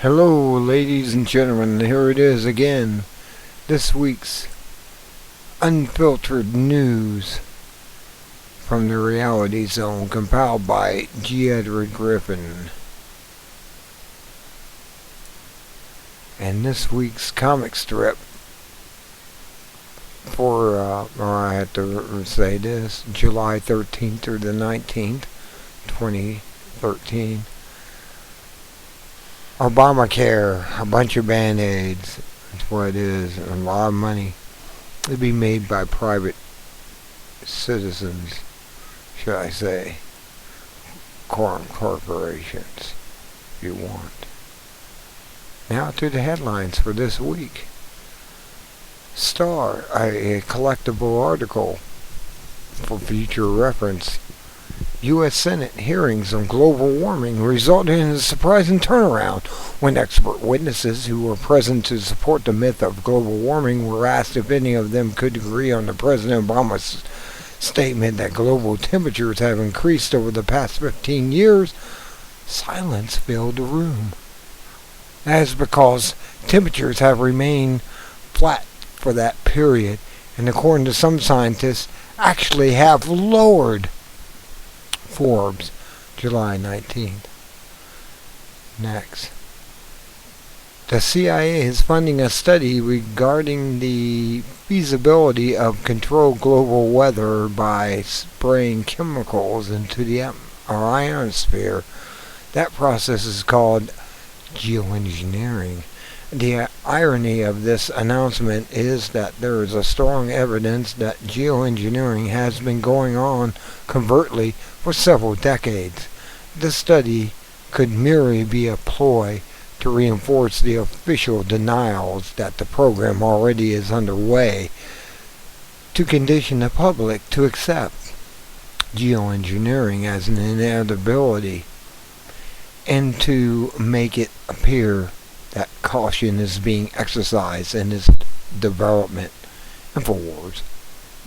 Hello, ladies and gentlemen. Here it is again. This week's Unfiltered News from the Reality Zone, compiled by G. Edward Griffin. And this week's comic strip for, I have to say this, July 13th through the 19th, 2013. Obamacare, a bunch of band-aids. That's what it is. A lot of money to be made by private citizens, should I say, corporations, if you want. Now to the headlines for this week. Star, a collectible article for future reference. U.S. Senate hearings on global warming resulted in a surprising turnaround when expert witnesses who were present to support the myth of global warming were asked if any of them could agree on the President Obama's statement that global temperatures have increased over the past 15 years. Silence filled the room. That is because temperatures have remained flat for that period, and according to some scientists, actually have lowered. Forbes, July 19th. Next. The CIA is funding a study regarding the feasibility of controlled global weather by spraying chemicals into the ionosphere. That process is called geoengineering. The irony of this announcement is that there is a strong evidence that geoengineering has been going on covertly for several decades. This study could merely be a ploy to reinforce the official denials that the program already is underway, to condition the public to accept geoengineering as an inevitability, and to make it appear that caution is being exercised in its development. InfoWars,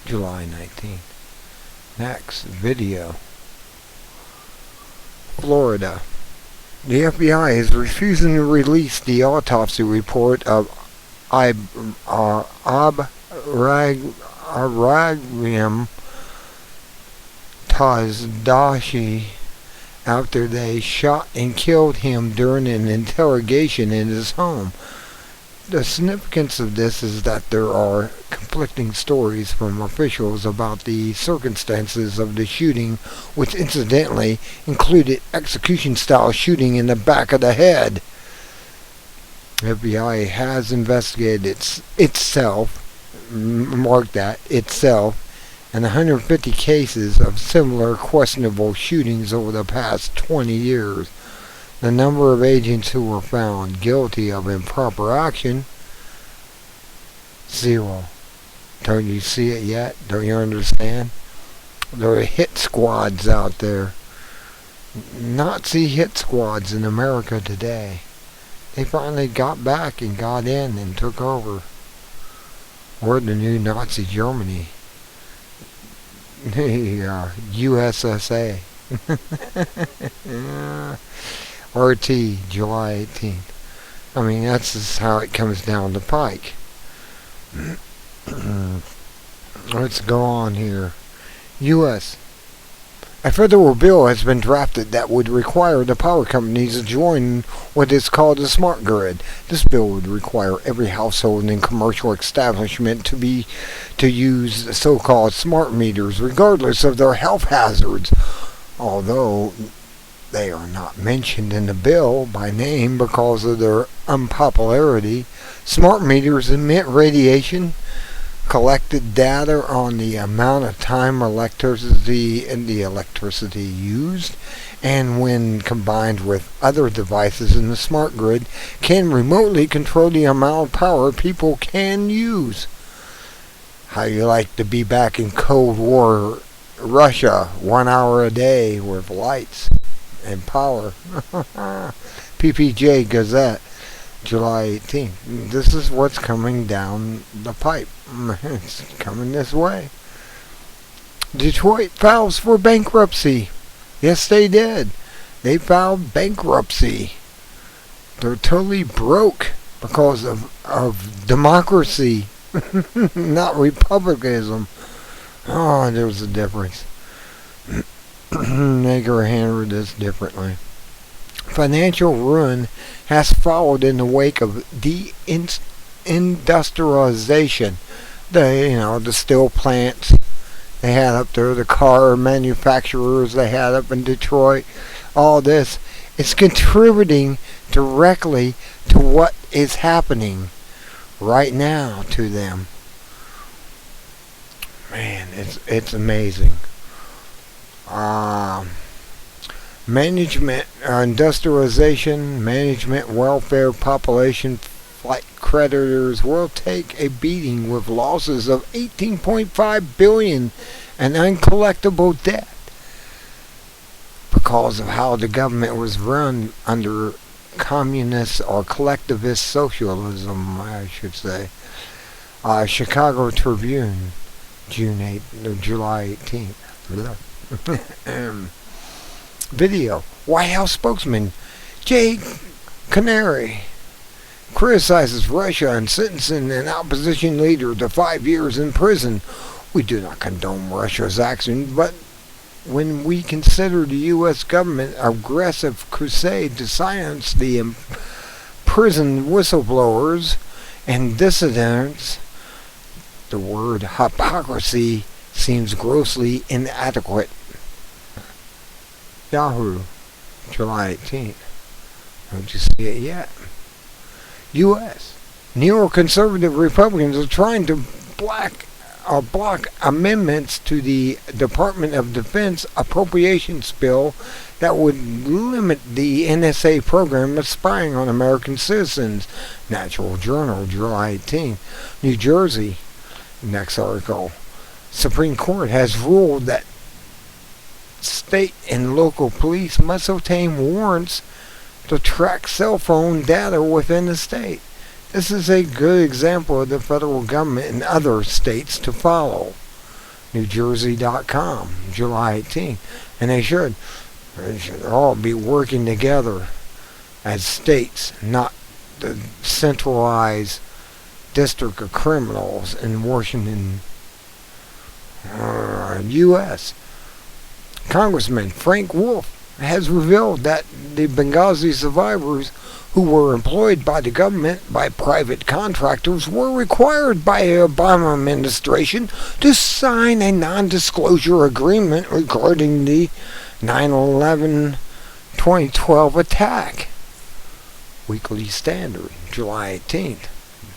July 19th. Next video. Florida. The FBI is refusing to release the autopsy report of Abraham Tazdashi after they shot and killed him during an interrogation in his home. The significance of this is that there are conflicting stories from officials about the circumstances of the shooting, which incidentally included execution-style shooting in the back of the head. The FBI has investigated itself, mark that, itself, and 150 cases of similar questionable shootings over the past 20 years. The number of agents who were found guilty of improper action, 0. Don't you see it yet? Don't you understand? There are hit squads out there. Nazi hit squads in America today. They finally got back and got in and took over. We're the new Nazi Germany. The USSA. RT, July 18th. I mean, that's just how it comes down the pike. Let's go on here. U.S. A federal bill has been drafted that would require the power companies to join what is called a smart grid. This bill would require every household and commercial establishment to use the so-called smart meters, regardless of their health hazards. Although they are not mentioned in the bill by name because of their unpopularity, smart meters emit radiation, collected data on the amount of time electricity used, and when combined with other devices in the smart grid, can remotely control the amount of power people can use. How you like to be back in Cold War Russia, 1 hour a day with lights and power. PPJ Gazette, July 18th. This is what's coming down the pipe. It's coming this way. Detroit files for bankruptcy. Yes, they did. They filed bankruptcy They're totally broke because of democracy, not republicanism. Oh, there's a difference. They could handle this differently. Financial ruin has followed in the wake of deindustrialization. The steel plants they had up there, the car manufacturers they had up in Detroit, all this is contributing directly to what is happening right now to them. Man, it's amazing. Management, industrialization, management, welfare, population, flight creditors will take a beating with losses of $18.5 billion and uncollectible debt because of how the government was run under communist or collectivist socialism, I should say. Chicago Tribune, July 18th. Video. White House spokesman Jay Canary criticizes Russia and sentencing an opposition leader to 5 years in prison. We do not condone Russia's actions, but when we consider the U.S. government's aggressive crusade to silence the imprisoned whistleblowers and dissidents, the word hypocrisy seems grossly inadequate. Yahoo, July 18th. Don't you see it yet? U.S. Neoconservative Republicans are trying to block amendments to the Department of Defense appropriations bill that would limit the NSA program of spying on American citizens. Natural Journal, July 18th. New Jersey, next article. Supreme Court has ruled that state and local police must obtain warrants to track cell phone data within the state. This is a good example of the federal government and other states to follow. NewJersey.com, July 18th. And they should all be working together as states, not the centralized district of criminals in Washington, U.S. Congressman Frank Wolf has revealed that the Benghazi survivors who were employed by the government by private contractors were required by the Obama administration to sign a non-disclosure agreement regarding the 9/11/2012 attack. Weekly Standard, July 18th.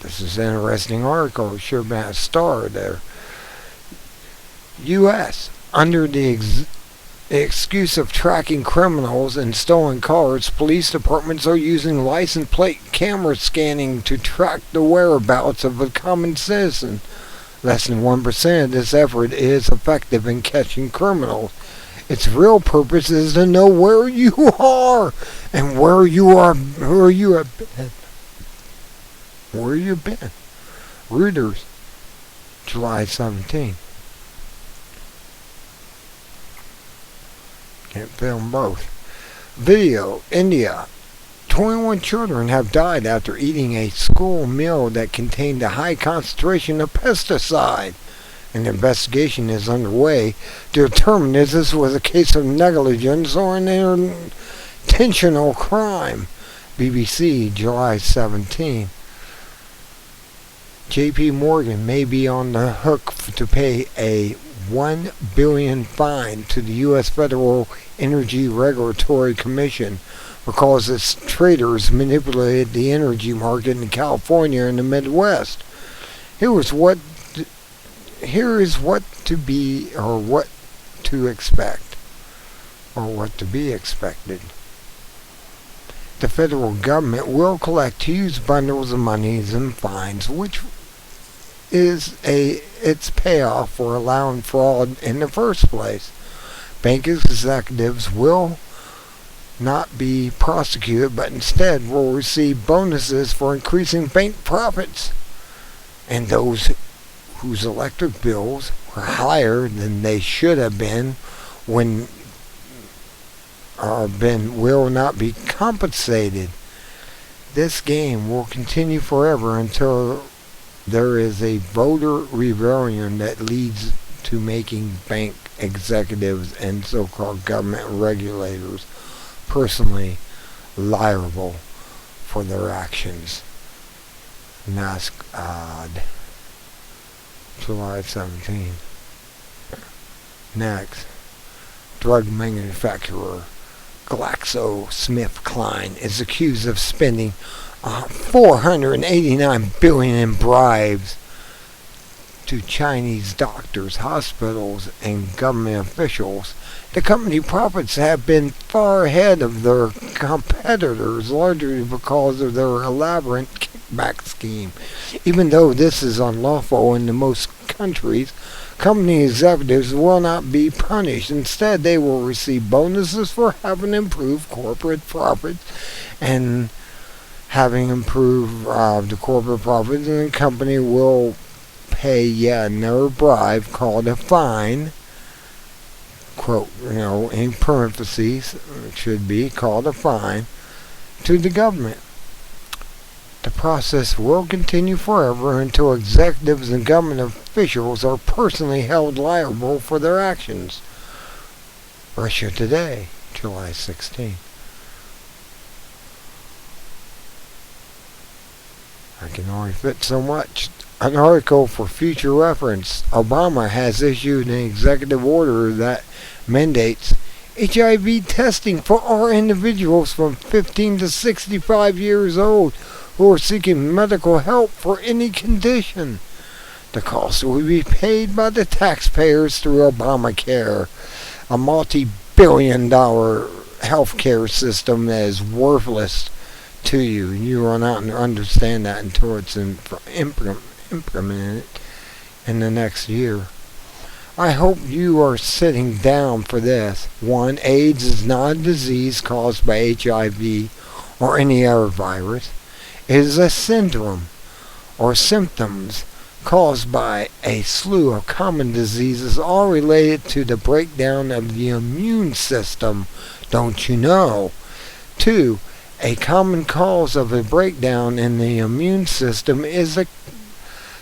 This is an interesting article. It should have been a star there. U.S. Under the excuse of tracking criminals and stolen cars, police departments are using license plate camera scanning to track the whereabouts of a common citizen. Less than 1% of this effort is effective in catching criminals. Its real purpose is to know where you are and where you have been. Where you've been. Reuters, July 17th. Can't film both. Video. India. 21 children have died after eating a school meal that contained a high concentration of pesticide. An investigation is underway to determine if this was a case of negligence or an intentional crime. BBC, July 17. J.P. Morgan may be on the hook to pay a $1 billion fine to the U.S. Federal Energy Regulatory Commission because its traders manipulated the energy market in California and the Midwest. Here is what to be or what to expect or what to be expected. The federal government will collect huge bundles of monies and fines, which is its payoff for allowing fraud in the first place. Bank executives will not be prosecuted, but instead will receive bonuses for increasing bank profits. And those whose electric bills were higher than they should have been will not be compensated. This game will continue forever until there is a voter rebellion that leads to making bank executives and so-called government regulators personally liable for their actions. And that's odd. July 17. Next, drug manufacturer GlaxoSmithKline is accused of spending $489 billion in bribes to Chinese doctors, hospitals, and government officials. The company profits have been far ahead of their competitors, largely because of their elaborate kickback scheme. Even though this is unlawful in most countries, company executives will not be punished. Instead, they will receive bonuses for having improved corporate profits and having improved the corporate profits, and the company will pay yet another bribe called a fine, quote, in parentheses, it should be called a fine, to the government. The process will continue forever until executives and government officials are personally held liable for their actions. Russia Today, July 16. I can only fit so much. An article for future reference. Obama has issued an executive order that mandates HIV testing for all individuals from 15 to 65 years old who are seeking medical help for any condition. The cost will be paid by the taxpayers through Obamacare, a multi-billion-dollar healthcare system that is worthless to you. You will not understand that until it's implemented in the next year. I hope you are sitting down for this. 1. AIDS is not a disease caused by HIV or any other virus. It is a syndrome or symptoms caused by a slew of common diseases, all related to the breakdown of the immune system. Don't you know? 2. A common cause of a breakdown in the immune system is the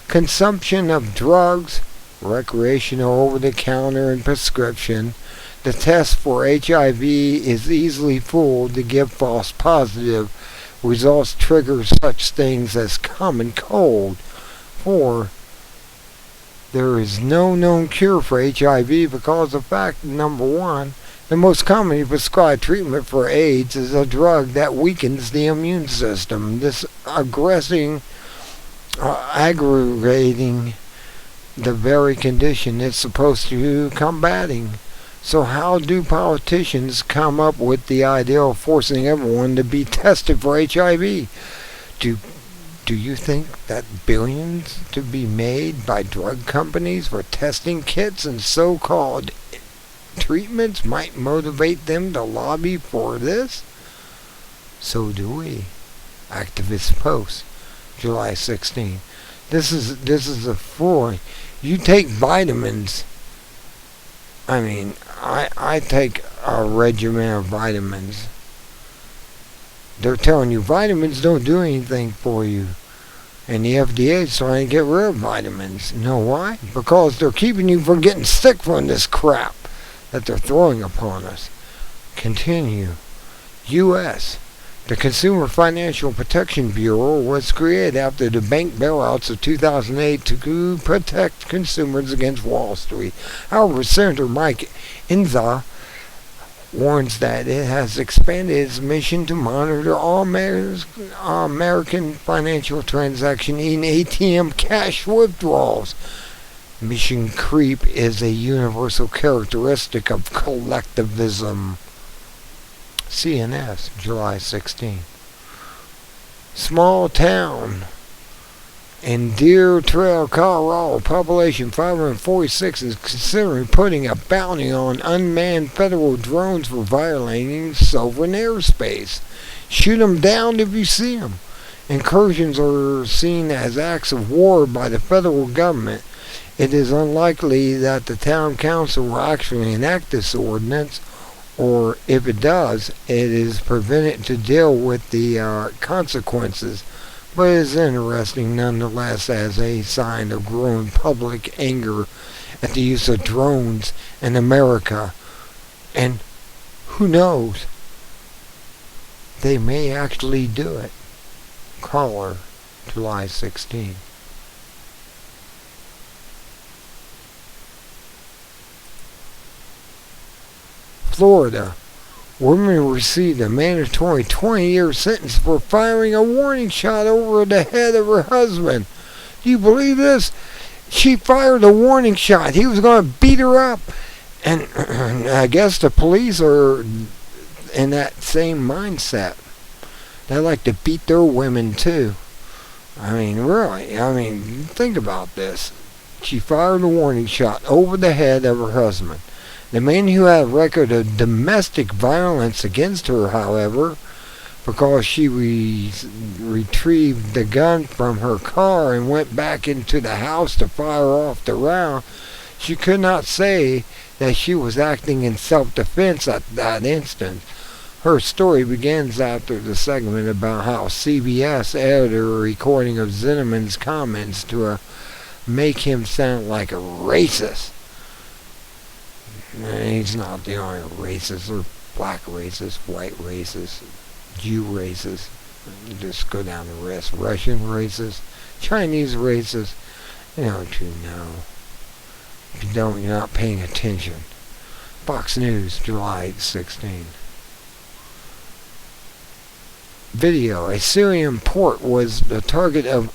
consumption of drugs, recreational, over-the-counter, and prescription. The test for HIV is easily fooled to give false positive results, trigger such things as common cold. 4. There is no known cure for HIV because of fact number 1. The most commonly prescribed treatment for AIDS is a drug that weakens the immune system. This aggravating the very condition it's supposed to combating. So how do politicians come up with the idea of forcing everyone to be tested for HIV? Do you think that billions to be made by drug companies for testing kits and so-called treatments might motivate them to lobby for this? So do we. Activist post, July 16. This is a fool. You take vitamins. I mean, I take a regimen of vitamins. They're telling you vitamins don't do anything for you. And the FDA is trying to get rid of vitamins. You know why? Because they're keeping you from getting sick from this crap that they're throwing upon us. Continue. U.S. The Consumer Financial Protection Bureau was created after the bank bailouts of 2008 to protect consumers against Wall Street. However, Senator Mike Enza warns that it has expanded its mission to monitor all American financial transactions in ATM cash withdrawals. Mission creep is a universal characteristic of collectivism. CNS, July 16. Small town in Deer Trail, Colorado, population 546, is considering putting a bounty on unmanned federal drones for violating sovereign airspace. Shoot them down if you see them. Incursions are seen as acts of war by the federal government. It is unlikely that the town council will actually enact this ordinance or if it does, it is prevented to deal with the consequences. But it is interesting nonetheless as a sign of growing public anger at the use of drones in America. And who knows, they may actually do it. Caller, July 16. Florida. Woman received a mandatory 20-year sentence for firing a warning shot over the head of her husband. Do you believe this? She fired a warning shot. He was going to beat her up. And I guess the police are in that same mindset. They like to beat their women too. I mean, really. I mean, think about this. She fired a warning shot over the head of her husband. The man who had a record of domestic violence against her, however, because she retrieved the gun from her car and went back into the house to fire off the round, she could not say that she was acting in self-defense at that instant. Her story begins after the segment about how CBS edited a recording of Zinnemann's comments to make him sound like a racist. He's not the only racist. Or black racist, white racist, Jew racist. Just go down the list. Russian racist, Chinese racist. Don't you know? If you don't, you're not paying attention. Fox News, July 16. Video. A Syrian port was the target of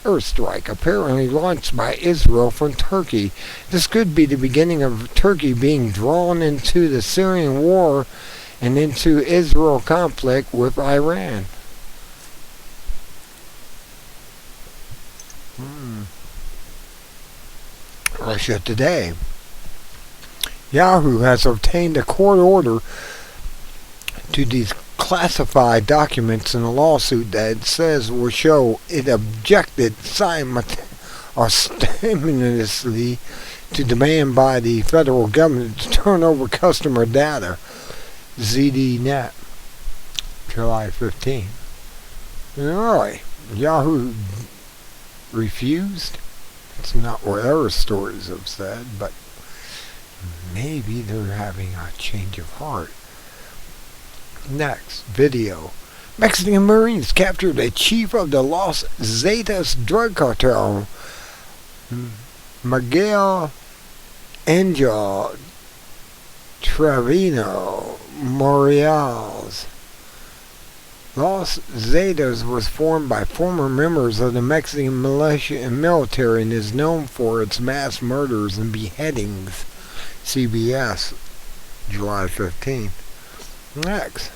airstrike apparently launched by Israel from Turkey. This could be the beginning of Turkey being drawn into the Syrian war and into Israel conflict with Iran. Russia Today. Yahoo has obtained a court order to declassify documents in a lawsuit that it says will show it objected simultaneously to demand by the federal government to turn over customer data. ZDNet, July 15. Really? Yahoo refused? It's not what other stories have said, but maybe they're having a change of heart. Next, video. Mexican Marines captured a chief of the Los Zetas drug cartel, Miguel Angel Trevino Morales. Los Zetas was formed by former members of the Mexican militia and military and is known for its mass murders and beheadings. CBS, July 15. Next.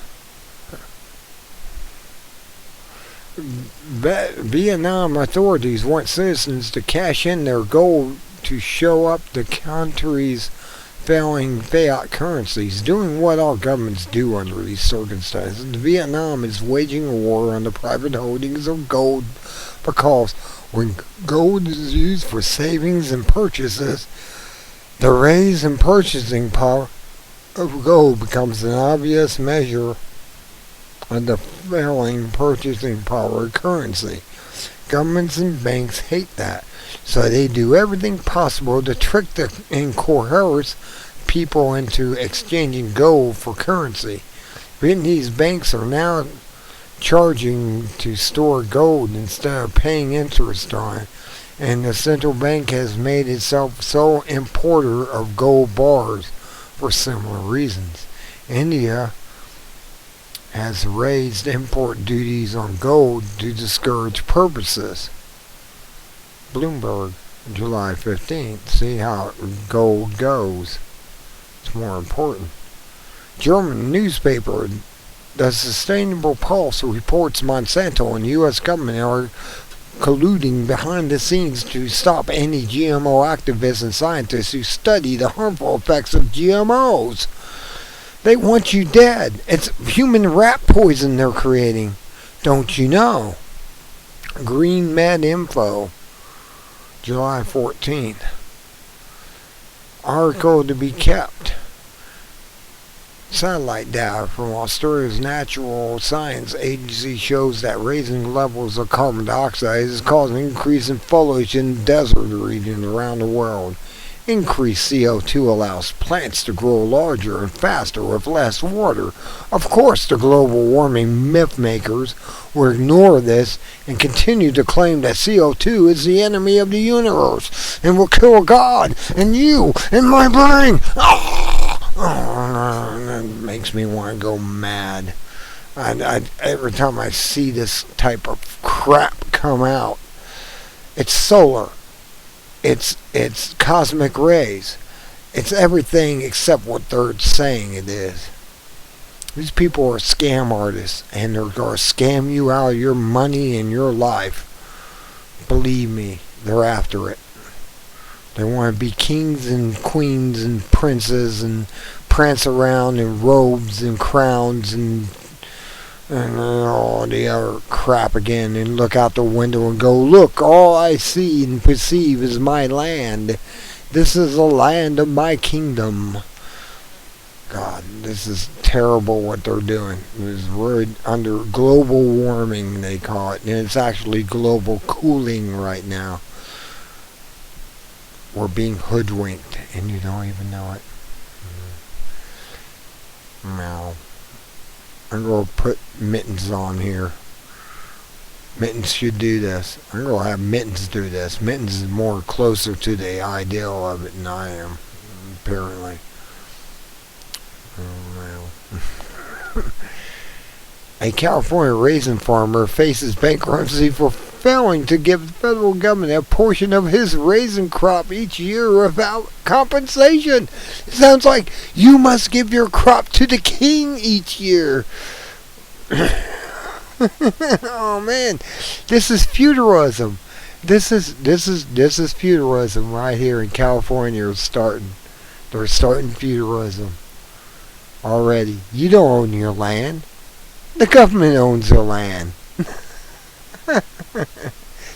Vietnam authorities want citizens to cash in their gold to show up the country's failing fiat currencies, doing what all governments do under these circumstances. Vietnam is waging a war on the private holdings of gold because when gold is used for savings and purchases, the raise in purchasing power of gold becomes an obvious measure of the failing purchasing power of currency. Governments and banks hate that, so they do everything possible to trick and coerce people into exchanging gold for currency. Vietnamese banks are now charging to store gold instead of paying interest on it, and the central bank has made itself sole importer of gold bars for similar reasons. India has raised import duties on gold to discourage purposes. Bloomberg, July 15th. See how gold goes. It's more important. German newspaper The Sustainable Pulse reports Monsanto and the U.S. government are colluding behind the scenes to stop any GMO activists and scientists who study the harmful effects of GMOs. They want you dead. It's human rat poison they're creating. Don't you know? Green Med Info, July 14th. Article to be kept. Satellite data from Australia's Natural Science Agency shows that raising levels of carbon dioxide is causing an increase in foliage in desert regions around the world. Increased CO2 allows plants to grow larger and faster with less water. Of course, the global warming myth makers will ignore this and continue to claim that CO2 is the enemy of the universe and will kill God and you and my brain. That makes me want to go mad. Every time I see this type of crap come out, it's solar. It's cosmic rays. It's everything except what they're saying it is. These people are scam artists, and they're going to scam you out of your money and your life. Believe me, they're after it. They want to be kings and queens and princes and prance around in robes and crowns and all the other crap again, and look out the window and go, look, all I see and perceive is my land. This is the land of my kingdom. God, this is terrible what they're doing. We're under global warming, they call it, and it's actually global cooling right now. We're being hoodwinked, and you don't even know it. Now, I'm going to put Mittens on here. Mittens should do this. I'm going to have Mittens do this. Mittens is more closer to the ideal of it than I am, apparently. Oh, well. A California raisin farmer faces bankruptcy for failing to give the federal government a portion of his raisin crop each year without compensation. It sounds like you must give your crop to the king each year. Oh man, this is feudalism. This is feudalism right here in California. They're starting feudalism already. You don't own your land. The government owns your land.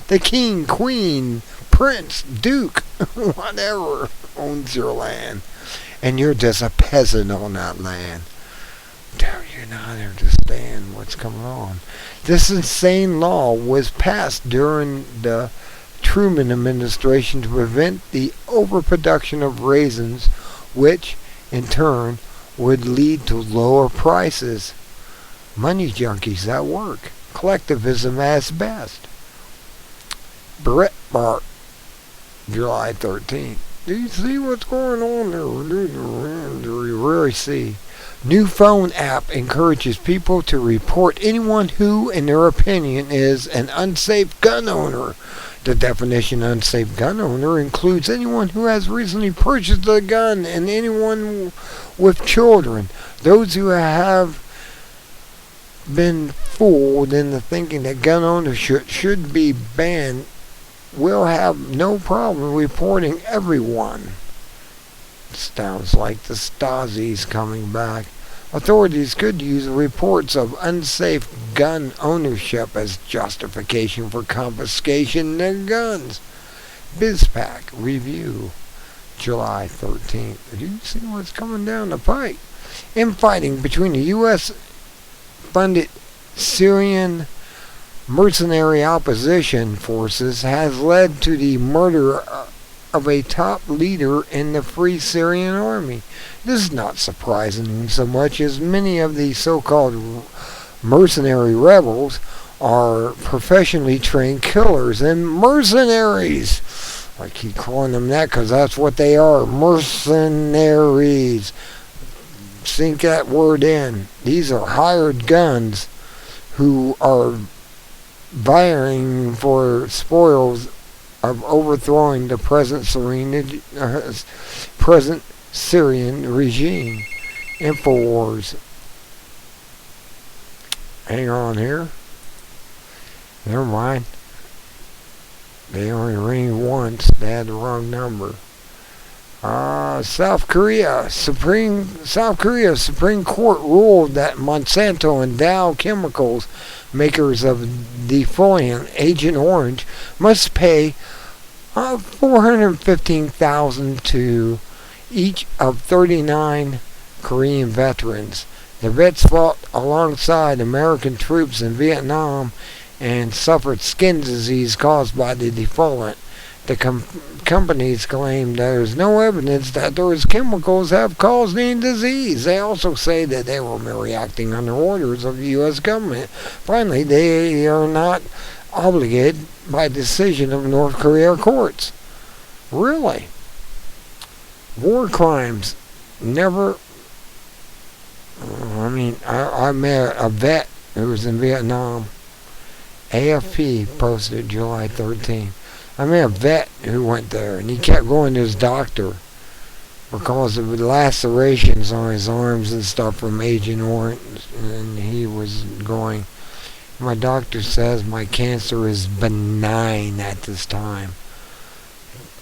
The king, queen, prince, duke, whatever owns your land. And you're just a peasant on that land. You not understand what's going on. This insane law was passed during the Truman administration to prevent the overproduction of raisins, which in turn would lead to lower prices. Money junkies at work. Collectivism at best. Breitbart, July 13th. Do you see what's going on there? Do you really see? New phone app encourages people to report anyone who, in their opinion, is an unsafe gun owner. The definition of unsafe gun owner includes anyone who has recently purchased a gun and anyone with children. Those who have been fooled into thinking that gun ownership should be banned will have no problem reporting everyone. Sounds like the Stasi's coming back. Authorities could use reports of unsafe gun ownership as justification for confiscation of guns. BizPac Review, July 13th. Do you see what's coming down the pike? Infighting between the U.S.-funded Syrian mercenary opposition forces has led to the murder of a top leader in the Free Syrian Army. This is not surprising so much as many of the so-called mercenary rebels are professionally trained killers and mercenaries. I keep calling them that because that's what they are, mercenaries. Sink that word in. These are hired guns who are vying for spoils of overthrowing the present Syrian regime. Infowars. Hang on here. Never mind. They only ring once. They had the wrong number. South Korea Supreme Court ruled that Monsanto and Dow Chemicals, makers of defoliant Agent Orange, must pay $415,000 to each of 39 Korean veterans. The vets fought alongside American troops in Vietnam and suffered skin disease caused by the defoliant. The companies claim there is no evidence that those chemicals have caused any disease. They also say that they were merely acting under orders of the U.S. government. Finally, they are not obligated by decision of North Korea courts. Really? War crimes never... I met a vet who was in Vietnam. AFP posted July 13th. I met a vet who went there, and he kept going to his doctor because of the lacerations on his arms and stuff from Agent Orange, and he was going, my doctor says my cancer is benign at this time.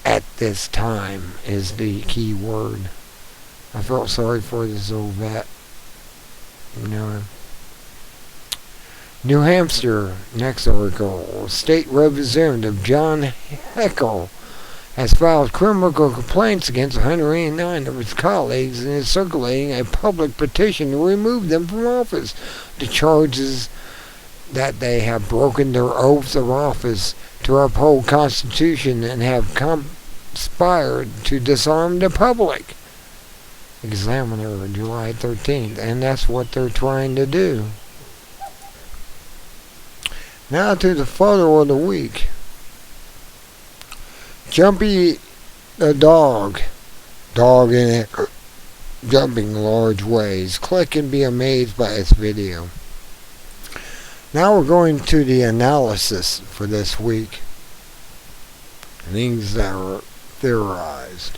At this time is the key word. I felt sorry for this old vet. New Hampshire, next article. State Representative John Heckel has filed criminal complaints against 189 of his colleagues and is circulating a public petition to remove them from office. The charges that they have broken their oaths of office to uphold Constitution and have conspired to disarm the public. Examiner, July 13th, and that's what they're trying to do. Now to the photo of the week. Jumpy the dog. Dog in it, jumping large ways. Click and be amazed by this video. Now we're going to the analysis for this week. Things that are theorized.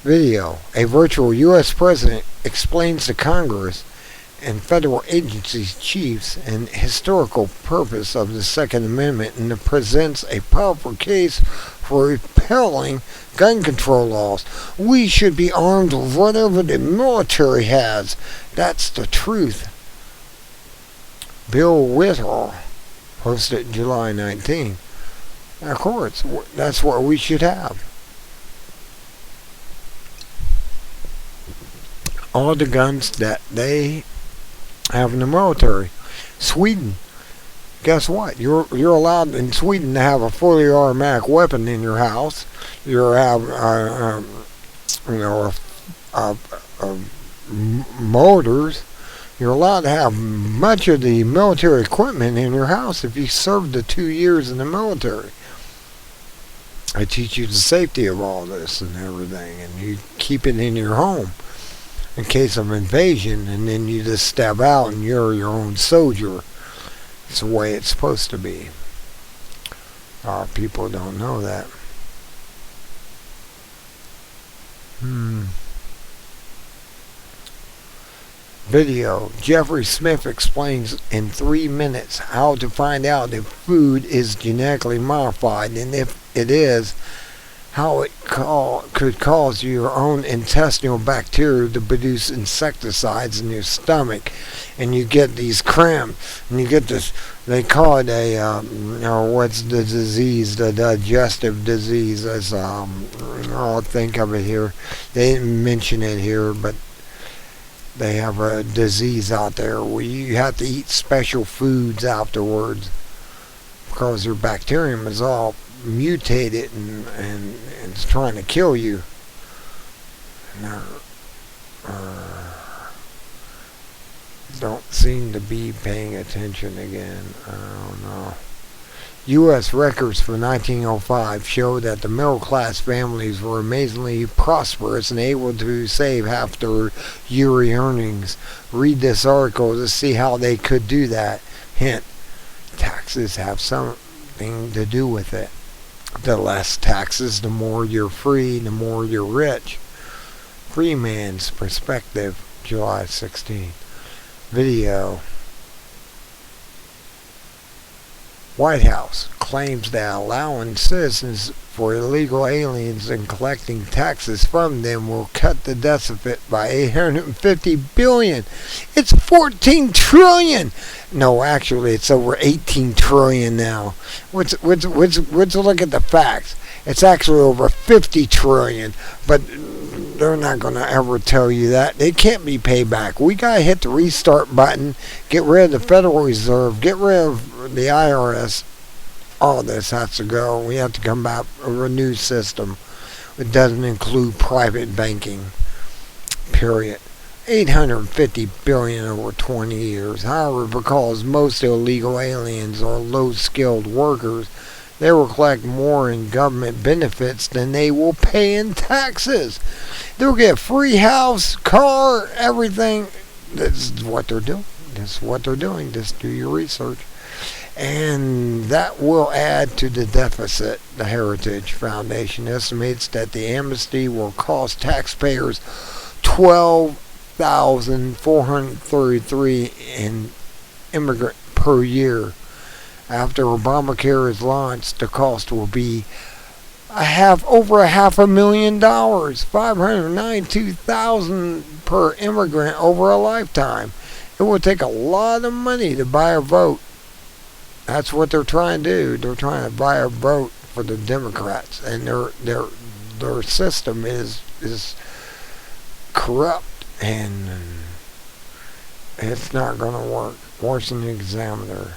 Video. A virtual U.S. president explains to Congress and federal agencies chiefs and historical purpose of the Second Amendment and presents a powerful case for repelling gun control laws. We should be armed with whatever the military has. That's the truth. Bill Whittle posted July 19th. Of course, that's what we should have. All the guns that they have in the military. Sweden, guess what? You're allowed in Sweden to have a fully automatic weapon in your house. You have motors. You're allowed to have much of the military equipment in your house if you served the 2 years in the military. I teach you the safety of all this and everything, and you keep it in your home in case of invasion, and then you just step out and you're your own soldier. It's the way it's supposed to be. People don't know that. Video. Jeffrey Smith explains in 3 minutes how to find out if food is genetically modified, and if it is, how it could cause your own intestinal bacteria to produce insecticides in your stomach, and you get these cramps, and you get this, they call it a, what's the disease, the digestive disease, as, I'll think of it here, they didn't mention it here, but they have a disease out there where you have to eat special foods afterwards, because your bacterium is all mutated and it's trying to kill you. Don't seem to be paying attention again. I don't know. U.S. records for 1905 show that the middle-class families were amazingly prosperous and able to save half their yearly earnings. Read this article to see how they could do that. Hint, taxes have something to do with it. The less taxes, the more you're free, the more you're rich. Free Man's Perspective, July 16th. Video. White House claims that allowing citizens for illegal aliens and collecting taxes from them will cut the deficit by $850 billion. It's $14 trillion. No, actually, it's over $18 trillion now. Let's look at the facts. It's actually over $50 trillion. But They're not going to ever tell you that. It can't be paid back. We got to hit the restart button, get rid of the Federal Reserve, get rid of the IRS. All this has to go. We have to come back with a new system. It doesn't include private banking. Period. 850 billion over 20 years. However, because most illegal aliens are low-skilled workers, they will collect more in government benefits than they will pay in taxes. They'll get free house, car, everything. This is what they're doing. This is what they're doing. Just do your research. And that will add to the deficit. The Heritage Foundation estimates that the amnesty will cost taxpayers $12,433 in immigrant per year. After Obamacare is launched, the cost will be over $500,000, $592,000 per immigrant over a lifetime. It will take a lot of money to buy a vote. That's what they're trying to do. They're trying to buy a vote for the Democrats, and their system is corrupt, and it's not going to work. Washington Examiner,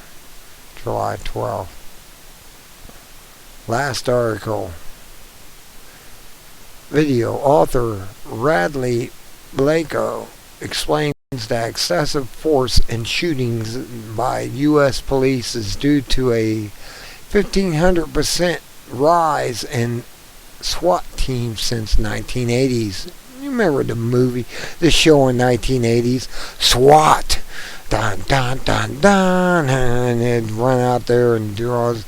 July 12th. Last article. Video. Author Radley Blako explains that excessive force in shootings by U.S. police is due to a 1,500% rise in SWAT teams since 1980s. You remember the show in 1980s, SWAT, dun dun dun dun, and they'd run out there and do all this.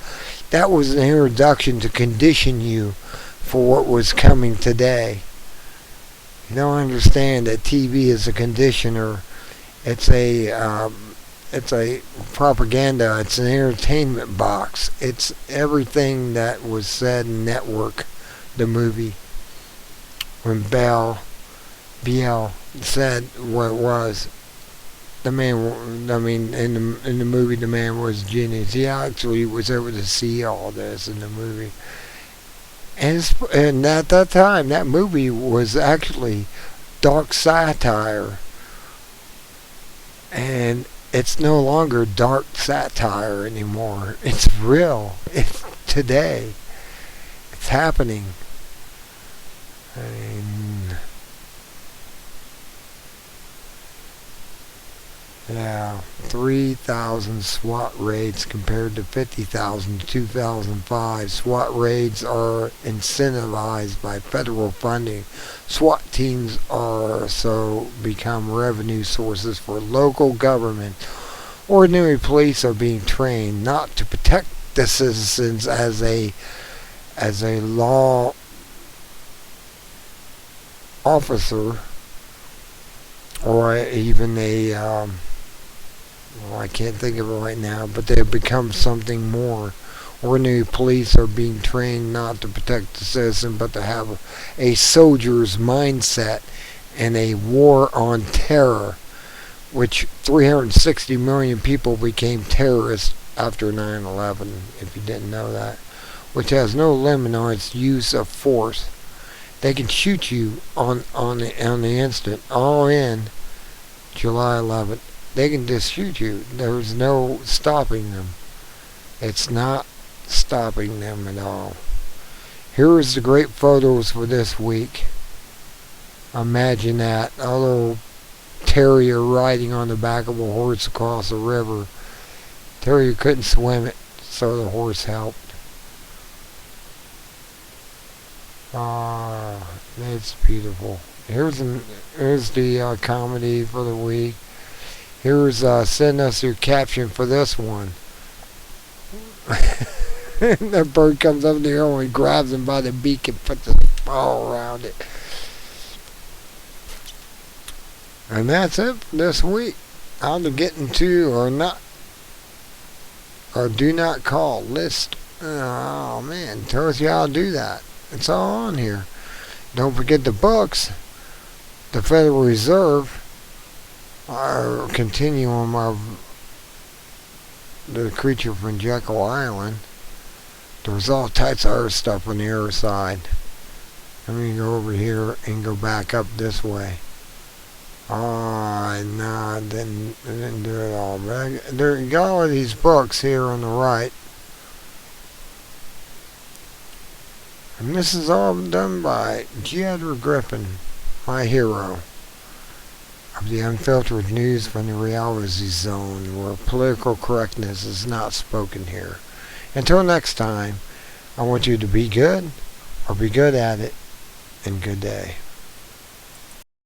That was an introduction to condition you for what was coming today. You don't understand that TV is a conditioner. It's a propaganda. It's an entertainment box. It's everything that was said in Network, the movie, when Biel said what it was. The man, in the movie, the man was genius. He actually was able to see all this in the movie. And at that time, that movie was actually dark satire. And it's no longer dark satire anymore. It's real. It's today. It's happening. I mean, yeah, 3,000 SWAT raids compared to 50,000 in 2005. SWAT raids are incentivized by federal funding. SWAT teams also become revenue sources for local government. Ordinary police are being trained not to protect the citizens as a law officer or even a I can't think of it right now, but they've become something more. Ordinary police are being trained not to protect the citizen, but to have a soldier's mindset and a war on terror, which 360 million people became terrorists after 9/11, if you didn't know that, which has no limit on its use of force. They can shoot you on the instant, all in July 11th. They can just shoot you. There's no stopping them. It's not stopping them at all. Here is the great photos for this week. Imagine that. A little terrier riding on the back of a horse across a river. Terrier couldn't swim it, so the horse helped. It's beautiful. Here's the comedy for the week. Here's send us your caption for this one. The bird comes up in the air and he grabs him by the beak and puts a ball around it. And that's it for this week. How to get into or do not call list. Oh man, tells you how to do that. It's all on here. Don't forget the books. The Federal Reserve. Our continuum of the creature from Jekyll Island. There's all types of other stuff on the other side. Let me go over here and go back up this way. Oh, no, I didn't do it all. But there you got all of these books here on the right. And this is all done by Griffin, my hero of the unfiltered news from the reality zone, where political correctness is not spoken here. Until next time, I want you to be good, or be good at it, and good day.